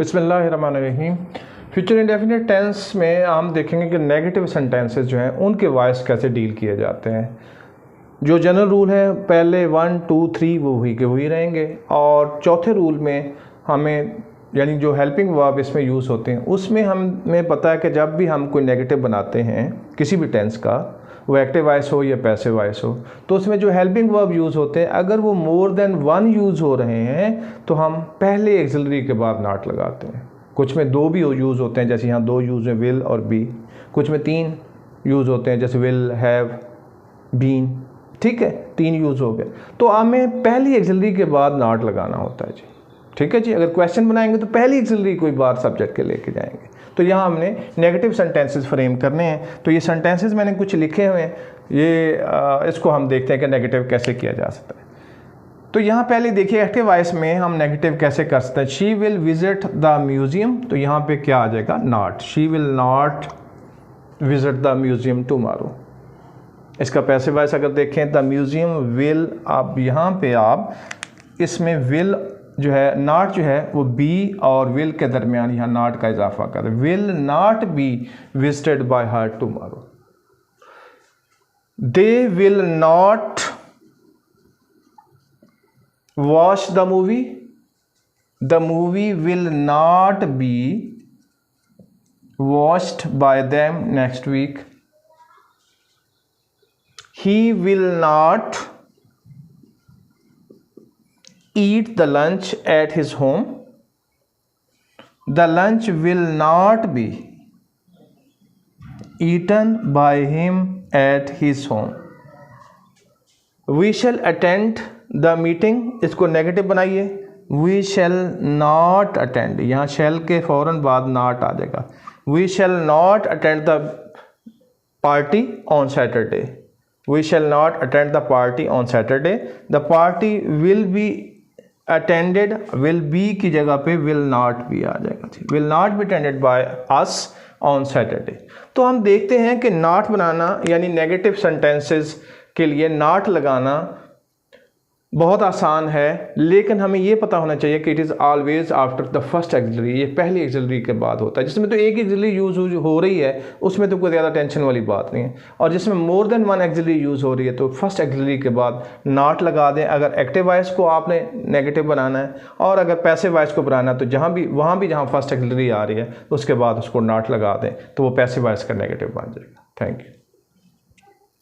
बिस्मिल्लाहिर्रहमानिर्रहीम। Future indefinite tense में हम देखेंगे कि नेगेटिव सेंटेंसेस जो हैं उनके वॉइस कैसे डील किए जाते हैं। जो जनरल रूल है पहले 1 2 3 वो हुई के वही रहेंगे, और चौथे रूल में हमें यानी जो हेल्पिंग वर्ब इसमें यूज़ होते हैं उसमें हमें पता है कि जब भी हम कोई नेगेटिव बनाते हैं किसी भी टेंस का, वो एक्टिव वॉइस हो या पैसिव वॉइस हो, तो उसमें जो हेल्पिंग वर्ब यूज़ होते हैं अगर वो मोर देन 1 यूज़ हो रहे हैं तो हम पहले एक्सिलरी के बाद नॉट लगाते हैं। कुछ में 2 भी यूज़ होते हैं, जैसे यहाँ 2 यूज़ हैं विल और बी। कुछ में 3 यूज़ होते हैं, जैसे विल, हैव, बीन। ठीक है, 3 यूज़ हो गए, तो हमें पहली एक्सिलरी के बाद नॉट लगाना होता है जी। ठीक है जी, अगर क्वेश्चन बनाएंगे तो पहली एक्सिलरी कोई बार सब्जेक्ट के लेके जाएंगे। तो यहाँ हमने नेगेटिव सेंटेंसेस फ्रेम करने हैं। तो ये सेंटेंसेस मैंने कुछ लिखे हुए हैं, ये इसको हम देखते हैं कि नेगेटिव कैसे किया जा सकता है। तो यहाँ पहले देखिए एक्टिव वॉइस में हम नेगेटिव कैसे कर सकते हैं। She will visit the museum, तो यहाँ पे क्या आ जाएगा? Not. She will not visit the museum tomorrow. इसका पैसिव वॉइस अगर देखें, द म्यूजियम विल, अब यहाँ पे आप इसमें विल जो है, नॉट जो है वो बी और विल के दरमियान यहाँ नॉट का इजाफा कर, will not be visited by her tomorrow. They will not watch the movie, the movie will not be watched by them next week. He will not eat the lunch at his home. The lunch will not be eaten by him at his home. We shall attend the meeting, इसको negative बनाइए। We shall not attend, यहाँ shall के फ़ौरन बाद not आ जाएगा। We shall not attend the party on Saturday. We shall not attend the party on Saturday. The party will be attended, will be की जगह पे will not be आ जाएगा। will not be attended by us on Saturday। तो हम देखते हैं कि not बनाना यानी नेगेटिव सेंटेंसेस के लिए not लगाना बहुत आसान है, लेकिन हमें ये पता होना चाहिए कि it is always after the first axillary. ये पहली एक्सिलरी के बाद होता है। जिसमें तो एक एक्सिलरी यूज़ हो रही है उसमें तो कोई ज़्यादा टेंशन वाली बात नहीं है, और जिसमें मोर देन 1 एक्सिलरी यूज़ हो रही है तो फर्स्ट एक्सिलरी के बाद नॉट लगा दें अगर एक्टिव वॉइस को आपने नेगेटिव बनाना है, और अगर पैसिव वॉइस को बनाना है तो वहाँ भी जहाँ फर्स्ट एक्सिलरी आ रही है उसके बाद उसको नॉट लगा दें तो वो पैसिव वॉइस का नेगेटिव बन जाएगा। Thank you.